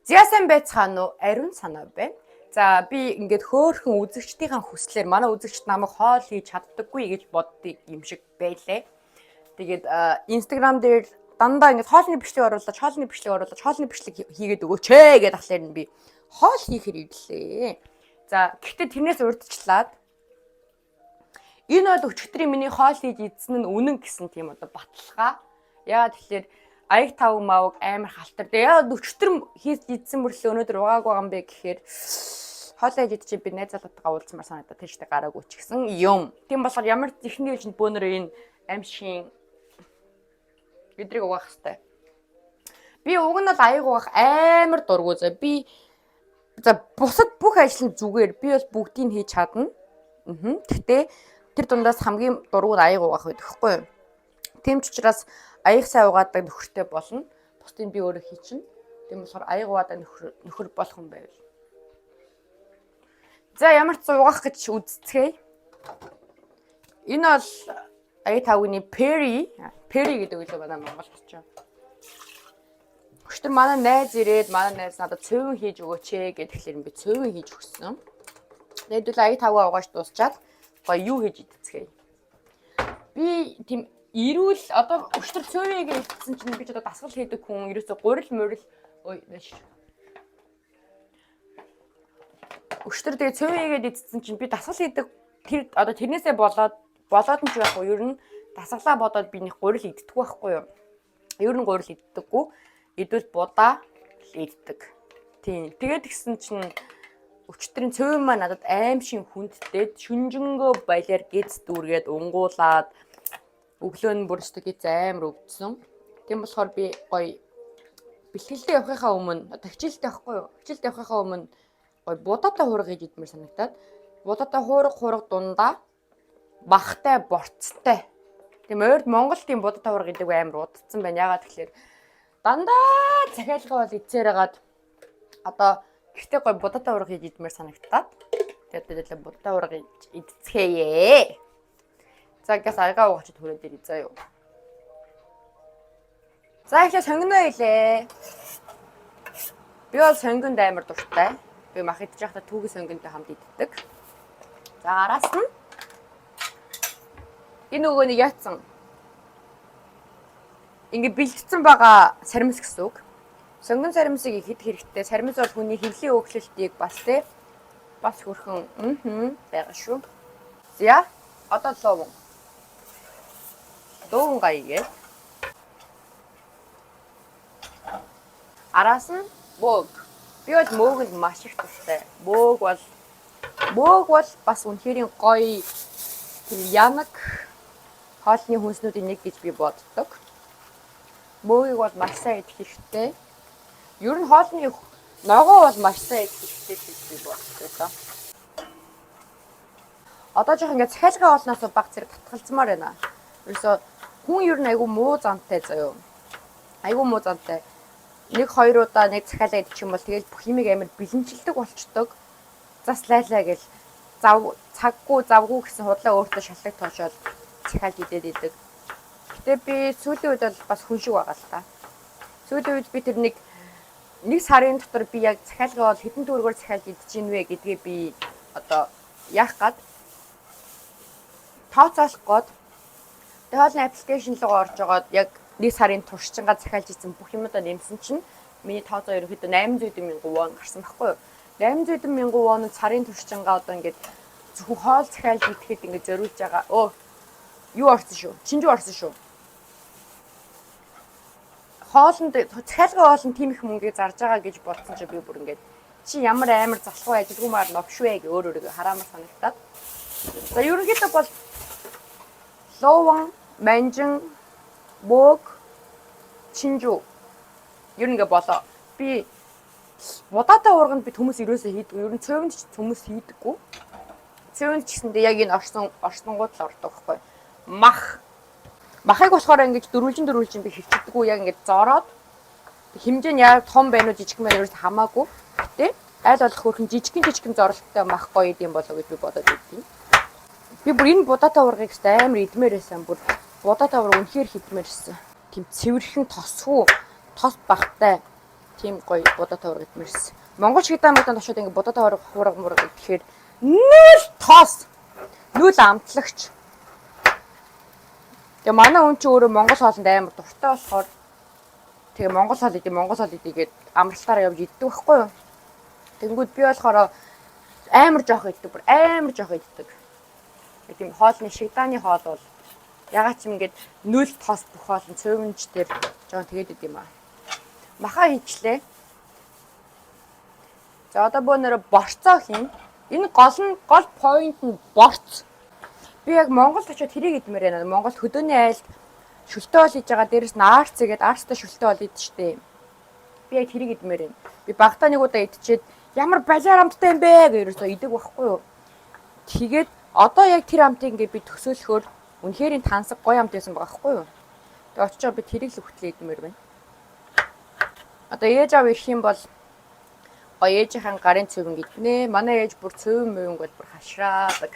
Зяасан байцгаана уу? Ариун санаа байна. За би ингээд хөөхөн үзэгчдийн хүслээр манай үзэгчд намайг хоол хийж чаддаггүй гэж боддог юм шиг байлээ. Тэгээд Instagram дээр дандаа ингээд хоолны бичлэг оруулаад хийгээд өгөөч ээ гэдэг ахлаар нь би хоол хийхээр ирлээ. За гэхдээ тэрнээс урдчлаад энэ бол өчигдрийн миний хоол хийж идсэн нь үнэн гэсэн тийм одоо баталгаа. Яагаад тэгэхээр аяг тав мав амар халтар. Тэгээ яагаад өчтөр хийж идсэн мөрлөө өнөөдөр угааг байгаа юм бэ гэхээр хоол хийж идчих би найз залуутайгаа уулзмаар санагдаад тийштэй гараагүй ч гэсэн юм. Тийм болохоор ямар ихний ээлжинд бөөнөрөө энэ амьшийн өдрийг угаах хэрэгтэй. Би уг нь бол аяг угаах амар дургуй заа. Би за бусад бүх ажил нь зүгээр. Би бол бүгдийг хийж чадна. Гэхдээ тэр дундаас хамгийн дургуй аяг угаах байдаг хгүй юу? Тийм ч учраас аяг сайн угаадаг нөхөртэй болно. Бусдыг би өөрөө хийчихнэ. Тийм болохоор аяг угаадаг нөхөр болох юм байвал. За ямар ч угаах гэж үзцгээе. Энэ бол аяг тавны Perry гэдэг үг л байна Монголд ч. Өчтөр манай найз ирээд манай найз надад цөөвөн хийж өгөөч ээ гэхлээр би цөөвөн хийж өгсөн. Тэгээд л аяг тавгаа угааж дуусчаад гоё юу хийж идцгээе. Би тийм ирүүл одоо өчтөр цөөвийгээ идсэн чинь би ч одоо дасгал хийдэг хүн ерөөсө гурил морил өчтөр тэгээ цөөвийгээд идсэн чинь би дасгал хийдэг тэр одоо тэрнээсээ болоод нь ч байхгүй ер нь дасгалаа бодоод би нэг гурил иддэг байхгүй юу. Ер нь гурил иддэггүй. Идвэл будаа иддэг. Тийм. Тэгээд гисэн чинь өчтөрийн цөв маань надад аимшиг хүндтэй шүнжэнгөө баялаар гиз дүүргээд унгуулад өглөө нь бүрсдэг гэж амар өвдсөн. Тийм болохоор би гоё бэлтгэлтэй явахынхаа өмнө хичээлтэй байхгүй юу? Хичээлтэй явахынхаа өмнө гоё будаатай хуурга хийж идмээр санагдаад будаатай хуурга дундаа бахтай борцтой. Тийм ойрд Монголд тийм будаатай хуурга гэдэг амар удацсан байна. Ягаад тэгэхээр дандаа захиалга бол эцээрээгээд одоо гэртээ гоё будаатай хуурга хийж идмээр санагдаад тэгээд будаатай хуурга идцгээе. За гээс аягаа угаач түрээд ирээ заа юу. За ихлэ сонгоно илээ. Би бол сонгонд амар дуртай. Би мах идэж байхдаа түүхий сонгонтой хамт иддэг. За араас нь энэ нөгөө нэг яатсан. Ингээ бэлтгэсэн байгаа саримс гэсэн үг. Сонгон саримсыг ихэд хэрэгтэй. Саримс бол хүний хөвлийн өглөлтийг бас хөрхөн байгаа шүү. За одоо луун гайгээ. Араас нь мөөг. Би бол мөөгөнд маш их дуртай. Мөөг бол бас үнэхээр гоё тэр янаг хоолны хүнснүүдийн нэг гэж би боддог. Мөөгийг бол маш сайн идэх хэрэгтэй. Ер нь хоолны ногоо бол маш сайн идэх хэрэгтэй гэж би боддог. Одоо жоох ингээд цахилгаан олноос баг зэрэг татгалзмаар байна. Ерөөсө хүн ер нь айгүй муу зантай заяо. Айгүй муу зантай. 1-2 удаа нэг захиалаа идчих юм бол тэгэл бүх юмыг амар бэлэнчилдэг болчдөг. Зас лайлаа гэл завгүй гэсэн худлаа өөртөө шалгах тоошоод захиалж идээд идэг. Гэтэ би сүүлийн үед бол бас хүн шиг байгаа л та. Сүүлийн үед би тэр нэг сарын дотор би яг захиалгаа бол хэдэн төгрөгөөр захиалж идэж ийн вэ гэдгээ би одоо яах гээд тооцоолох гээд тэгээ хоолны аппликейшн руу орж байгаа яг 1 сарын туршчингаа захиалж ийсэн бүх юмудаа нэмсэн чинь миний тооцоо ерөнхийдөө 800,000 вон гарсан байхгүй юу? 800,000 вонод сарын туршчингаа одоо ингээд зөвхөн хоол захиалж идэхэд ингээд зориулж байгаа. Юу орсон шүү? Чинжүү орсон шүү. Хоолнд захиалгын хоолнд тийм их мөнгөийг зарж байгаа гэж бодсон чи би бүр ингээд чи ямар амар залхуу ажилгүймаар новшвэ гэж өөрөөрөө хараамаар санагдаад. За ерөнхийдөө бол ловон, манжин, мөөг, чинжүү. Ер нь ингээ болоо. Би будаатай хуурганд би хүмүүс ерөөсөө хийдэг. Ер нь цөөвөнд ч хүмүүс хийдэггүй. Цөөвөнд ч гэсэндээ яг энэ орсонгууд л ордог байхгүй. Махыг болохоор ингэж дөрвөлжин би хөвчдөггүй яг ингэж зороод хэмжээ нь яг том байна уу жижиг байна ерөөсөө хамаагүй. Гэтэ айл болох хөрхөн жижигхэн зорилттой мах гоё юм болоо гэж би бодоод байдیں۔ Би бүр энэ будаатай хуургыг амар идмээр байсан. Бүр будаатай хуурга үнэхээр хидмээрсэн. Тим цэвэрхэн тосгүй, тос багтай. тийм гоё будаатай ураг идмэрсэн. Монгол шигдаамуудад очиод ингэ будаатай ураг гэхээр нүүл тоос. Нүүл амтлагч. Тэгээ манай хүн чи өөрөө монгол хоолнд амар дуртай болохоор тэгээ монгол хоол идэгээд амралтаараа явж иддэг байхгүй юу? Тэнгүүд би болохоор амар жоох иддэг. Тийм хоолны шигдааны хоол бол ягаад ч юм ингээд нүүл тоос бүх хоолн цөөвнж дээр жоон тэгээд идэм аа. Маха хийчлээ. За одоо бөөнөр борцоо хийн. Энэ гол point нь борц. Би яг Монголд очиод тэрийг идмээр байна. Монголд хөдөөний айлд шүлтөө бол хийж байгаа. Дээрэс нь арц игээд арцтай шүлтөө бол идэж штэ. Би яг тэрийг идмээр байна. Би багтаа нэг удаа идчихэд ямар балиар амттай юм бэ гэж ерөөсөө идэг байхгүй юу. Тэгээд одоо яг тэр амтыг ингээд би төсөөлөхөөр үнэхээр тансаг гоё амт байсан байгаа байхгүй юу. Тэгээд очиж би тэрийг л хөтлөө идмээр байна. Одоо ээж аав ирэх юм бол гоё ээжийнхэн гарын цэвэн иднэ. Манай ээж бүр цэвэн мөвөн бол бүр хашраадаг.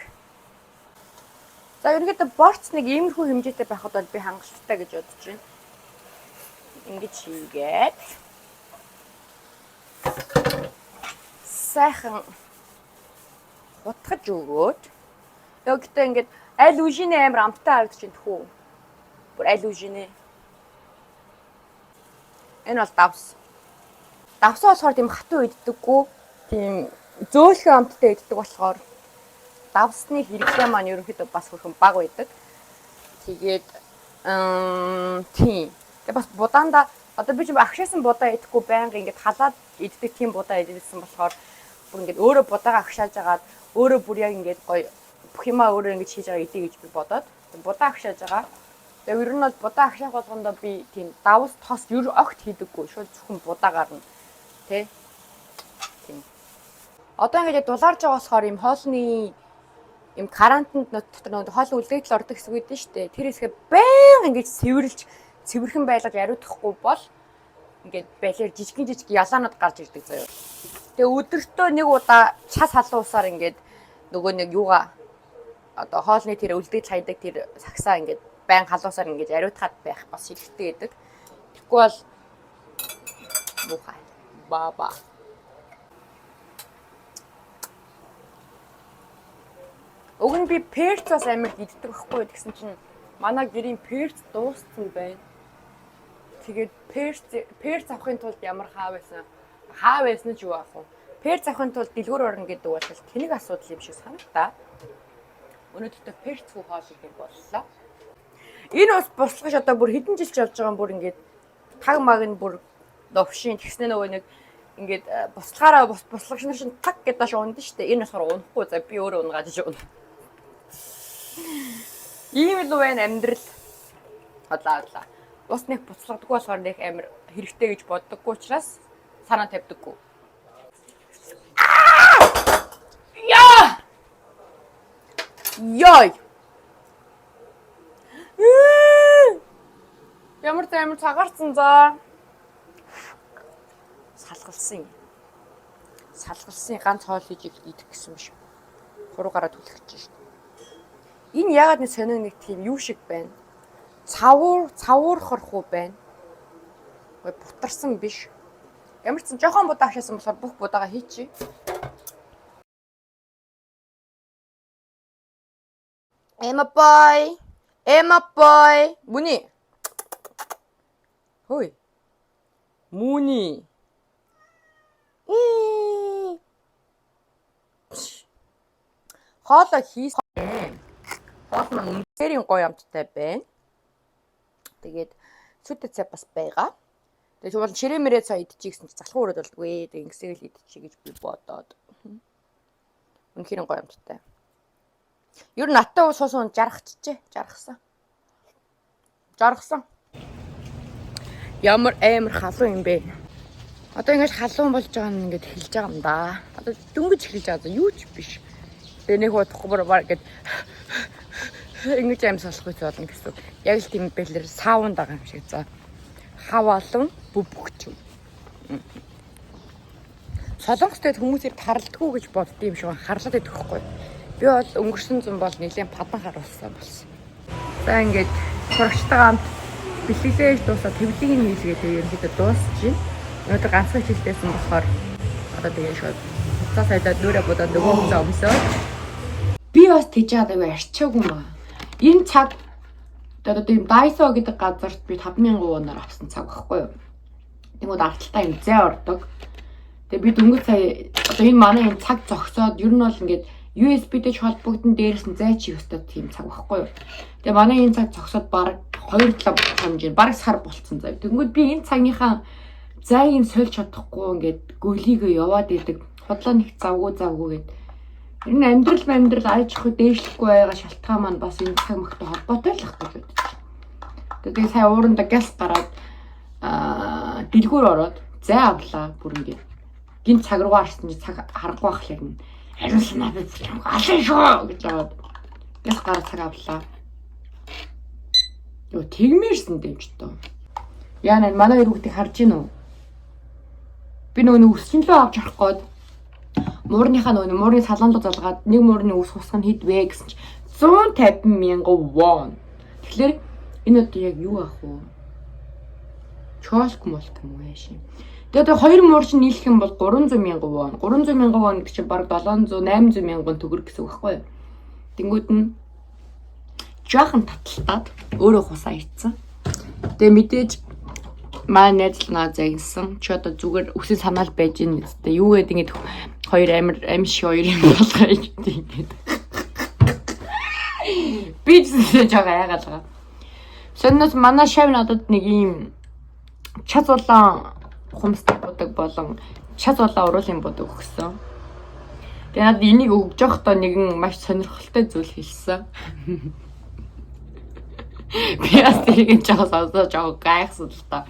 За ерөнхийдөө борц нэг иймэрхүү хэмжээтэй байхад бол би хангалттай гэж бодож байна. Ингэж хийгээд сайхан хутгаж өгөөд яг гэдэг ингээд аль үжиний амар амттай харагдаж байна тхүү. Бүр аль үжиний. Энэ бол давс. Давсаа болохоор тийм хатуу иддэггүй. Тийм зөөлхөн амттай иддэг болохоор давсны хэрэглээ маань ерөнхийдөө бас хөрхөн бага байдаг. Тэгээд тийм. Тэгээ бас будаанда одоо би ч агшаасан будаа идэхгүй байнга ингээд халаад иддэг тийм будаа идсэн болохоор бүр ингээд өөрөө будаага агшааж агаад өөрөө бүр яг ингээд гоё бүх юмаа өөрөө ингэж хийж байгаа идэ гэж би бодоод будаа агшааж байгаа. Тэгээ ер нь бол будаа агшаах болгондоо би тийм давс тос ер огт хийдэггүй. Шууд зөвхөн будаагаар нь тий. Тийм. Одоо ингээд дулаарж байгаа болохоор юм хоолны юм карантинд дотор хоол үлдэгдэл ордог хэсэг үүдэн штэ. Тэр хэсгээ баян ингэж цэвэрхэн байлгаж ариутгахгүй бол ингээд балиар жижиг ялаанууд гарч ирдэг заяа. Тэгээ өдөртөө нэг удаа час халуун усаар ингээд нөгөө нэг юугаа одоо хоолны тэр үлдэгдэл хайдаг тэр сагсаа ингээд баян халуусаар ингэж ариутгаад байх бас хэрэгтэй гэдэг. Тэгэхгүй бол муухай баба. Уг нь би перц бас амар иддэг байхгүй гэсэн чинь манай гэрийн перц дууссан байна. Тэгээд перц авахын тулд ямар хаа байсан ч юу авах вэ? Перц авахын тулд дэлгүүр орно гэдэг бол тэнэг асуудал юм шиг санагдаа. Өнөөдөр перц хүү хоол идэх боллоо. Энэ бас буслахш одоо бүр хэдэн жил ч болж байгаа юм бүр ингээд таг маг нь бүр новшин тэгснэ нөгөө нэг ингээд буслахаараа буслагч нар шин таг гэдэж ундаг штэ. Энэ болохоор унахгүй за би өөрөө унгааж унаа. Ийм л байна амьдрал. Одлаа. Бус нэг буцлагдаггүй болохоор нэг амар хэрэгтэй гэж боддоггүй учраас санаа тавьдаггүй. Яй. Ямар цагаарцсан за. Салгалсан ганц хоол хийж идэх гэсэн биш. Хуруугаараа түлхэж шин. Энэ ягаад нэг сонио нэг тийм юу шиг байна. Цавуурхорхуу байна. Ой бутарсан биш. Ямар ч жоохон будаа авшаасан болохоор бүх будаага хийчихье. Emma boy. Муни. Хөөе. Муни. Хоолоо хийсэн. Хоол маань үнэхээр гоё амттай байна. Тэгээд сүтэ цай бас байгаа. Тэгээд чуул ширээ мэрээ цай идчихье гэсэн чинь залхуу өрөөд болдгүй. Тэгээд ингэсэл идчихье гэж би бодоод. Үнэхээр гоё амттай. Ер нь наттай ус суусан жаргахчжээ. Жаргасан. Ямар амар халуун юм бэ? Одоо ингэж халуун болж байгаа нь ингэж хэлж байгаа юм да. Одоо дөнгөж хэлж байгаа юу ч биш. Тэгээ нэг удахгүй бүр ингэж аим салах гэж болно гэсэн. Яг л тийм бэлэр саунд байгаа юм шиг за. Хаваалан бүбгч. Солонгостэй хүмүүсийг харалдаггүй гэж бодд юм шиг харлаад идэх байхгүй. Би бол өнгөрсөн зам бол нэлээд падан харуулсан болсон. За ингээд сурагчтайгаа хамт бэлгэлээж дуусаад төвлөгийг хийсгээд ерөнхийдөө дуусчихъя. Өнөөдөр ганцхан хилтэйсэн болохоор одоо тэгээ шууд хуцаа сайдаа дүүрээ бодоод нөгөө хуцаа өмсөө. Би бас тийж чадаагүй арчаагүй маа. Энэ цаг одоо тийм Daiso гэдэг газарт би 5,000 воноор авсан цаг байхгүй юу. Тэгмүүд арталтаа юм зэ ордог. Тэгээ би дөнгөж сая одоо энэ манай энэ цаг зогсоод ер нь бол ингээд USB-тэй холбогдсон дээрээс нь зайч ёстой тийм цаг байхгүй юу. Тэгээ манай энэ цаг зогсоод баг 2-7 хэмжээ баг сар болцсон зав. Тэгмүүд би энэ цагийнхаа зайг нь сольж чадахгүй ингээд гөлийгөө яваад идэг. Худлаа нэг завгүй гэд. Энэ амьдрал айжхгүй дээшлэхгүй байгаа шалтгаан маань бас энэ цаг мөхтэй холбоотой л ахдаг гэдэг. Тэгээ сая ууранда газ гараад дэлгүүр ороод зай авлаа бүр ингээд. Гин цаг руу харсан чи цаг харахгүй байх яг нь. Харин санаа би алын шүү гэж аваад газ гараад цаг авлаа. Йоо тэгмээрсэн дэмжтэй. Яа нэ манай ирүүгтийг харж гин үү? Би нөгөө өсчөнлөө авч явах гээд муурныхаа нөгөө муурны салаанлуу залгаад нэг муурны ус хусгах нь хэд вэ гэсэн чи 150,000 вон. Тэгэхээр энэ одоо яг юу ах вэ? Чоолк молк юм уу яаши. Тэгээд хоёр муур чинь нийлэх юм бол 300,000 вон. 300,000 вон гэдэг чинь баг 700-800,000 төгрөг гэсэн үг байхгүй юу? Тэнгүүд нь жоохон таталтаад өөрөө хусаа ицсэн. Тэгээ мэдээж манай найзлнаа загнасан. Чи одоо зүгээр үсэн санаал байж ин гэдэг. Юу гэдэг ингэж хоёр амир шиг хоёр юм болгоо гэдэг ингэж. Би ч жоо яагаад байгаа. Сонноос манай шав надад нэг юм чад улаан хумстай будаг болон чад улаан уруулын будаг өгсөн. Тэгээ надад энийг өгж явахдаа нэгэн маш сонирхолтой зүйл хэлсэн. Би бас тэрийг жоо сонсож жоо гайхсан л та.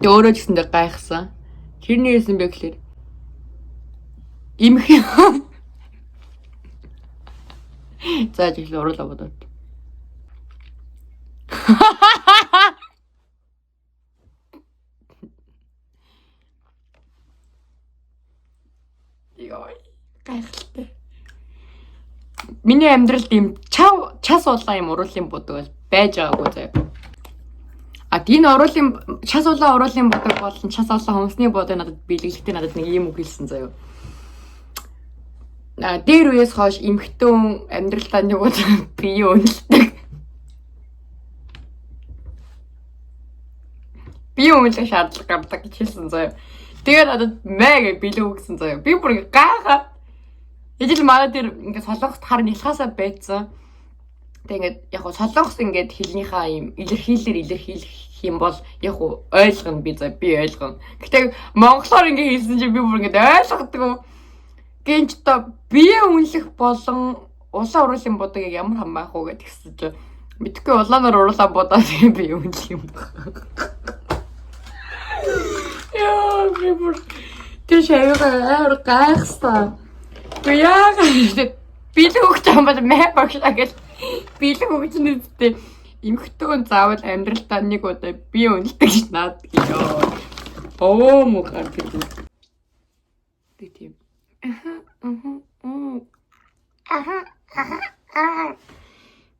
Тэгээ өөрөө ч гэсэндээ гайхсан. Тэрний хэлсэн бэ гэхээр имх. За жиглээ уруулаа бодоод. Яа, гайхалтай. Миний амьдралд ийм час улаан юм уруулын будаг бол байж байгаагүй заяа. А энэ уруулын час улаан уруулын будаг болон час улаан хүнсний будаг надад биелгэлтэй надад нэг юм үг хэлсэн заяа. Дээр үеэс хойш эмхтэн амьдралдаа нэг удаа бие үнэлдэг. Бие үнэлэх шаардлага гардаг гэж хэлсэн заяа. Тэгээд надад мэг билүү гэсэн заяа. Би бүр гайхаад ижил манай дээр ингээд солонгост хар нэлхаасаа байцсан. Тэгээд яг солонгос ингээд хэлнийхаа юм илэрхийлэх юм бол яг ойлгоно би ойлгоно. Гэтэ монголоор ингээд хэлсэн чинь би бүр ингээд ойлгодгүй. Гэнч та бие үнэлэх болон улаан уруулын будаг ямар хамаах уу гэдгсэн чинь мэдхгүй улаанаар уруулаа бодоод бие үнэлэх юм байна. Яа, би бүр тийш аяга гайхсан. Яагаад билэг өгч юм бол мэ багшаа гэж билэг өгч нэстэ эмхтэн заавал амьдралтаа нэг удаа бие үнэлдэг ш наад ёо. Оо мөхөр гэдэг. Тийм.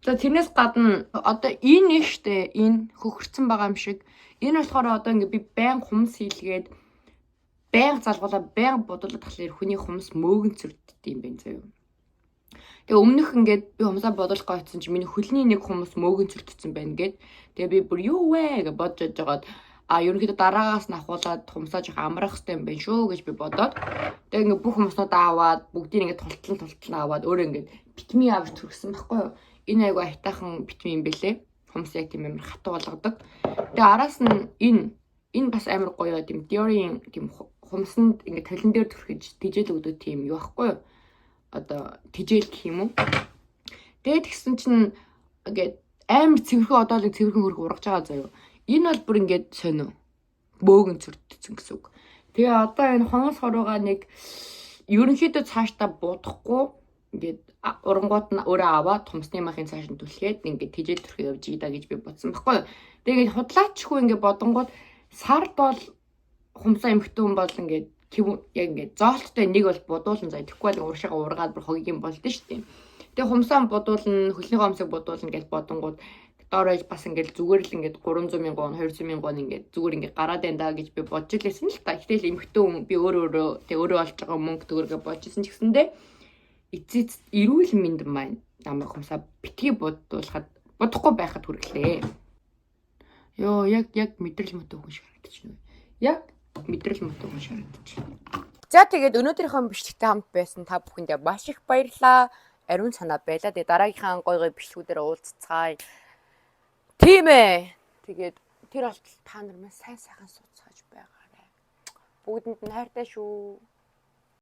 За тэрнээс гадна одоо энэ штэ энэ хөхөрцөн байгаа юм шиг энэ болохоор одоо ингээ би байн хумс хийлгээд байн залгуулаа байн бодолд тахлаар хүний хумс мөөгөн цэрддэг юм байна заяа. Тэгээ өмнөх ингээд би хумсаа бодол гойцсон чи миний хөлний нэг хумс мөөгөн цэрдсэн байна гэд. Тэгээ би бүр юу вэ гэж бодож жагаад ерөнхийдөө дараагаас нь ахуулаад хумсаа жоох амрах хэрэгтэй юм байна шүү гэж би бодоод тэгээ ингээ бүх хумснуудаа аваад бүгдийг ингээ тултлан аваад өөрөө ингээ витамин авч төрсөн байхгүй юу. Энэ айгу айтаахан витамин бэлээ. Хумс яг тийм амар хатуу болгодог. Тэгээ араас нь энэ бас амар гоё тийм диорийн тийм хумсанд ингээ талин дээр төрхөж тижэл өгдөг тийм юу байхгүй юу. Одоо тижэл гэх юм уу. Тэгээд тэгсэн чинь ингээ амар цэвэрхэн одоолыг цэвэрхэн хөрх ургаж байгаа заяа. Энэ бол бүр ингээд сонио бөөгөн зүрдсэн гэсэн үг. Тэгээ одоо энэ хонос хоруугаа нэг ерөнхийдөө цаашдаа будахгүй ингээд урангууд нь өөрөө аваад хумсны махын цааш нь түлхээд ингээд тижэл төрхөө явж ийдаа гэж би бодсон байхгүй. Тэгээ ингээд худлаачгүй ингээд бодонгууд сард бол хумсаа эмхтэн бол ингээд яг ингээд зоолттой нэг бол будуулан заа. Тэгэхгүй бол уршигаа ургаад бүр хогийг юм болд нь шүү дээ. Тэгээ хумсаа будуулна, хөлний хомсыг будуулна гэж бодонгууд доор байж бас ингээд зүгээр л ингээд 300 мянган вон 200 мянган вон ингээд зүгээр ингээд гараад байна да гэж би бодож илсэн л та. Гэтэл эмхтэн хүн би өөрөө олж байгаа мөнгө төгрөгөө бодчихсон ч гэсэндээ эцэст эрүүл мэндэн маань намайг хумсаа битгий бодуулахад бодохгүй байхад хүргэлээ. Йоо яг мэдрэл мөтөө хүн шиг харагдчихна. Яг мэдрэл мөтөө хүн шиг харагдчихна. За тэгээд өнөөдрийнхөө бичлэгтэй хамт байсан та бүхэндээ маш их баярлалаа. Ариун санаа байлаа. Тэгээд дараагийнхаа гой бичлэгүүдээр уулзцгаая. Тийм ээ. Тэгээд тэр болтол та нар маань сайн сайхан сууцгааж байгаарай. Бүгдэнд нь хайртай шүү.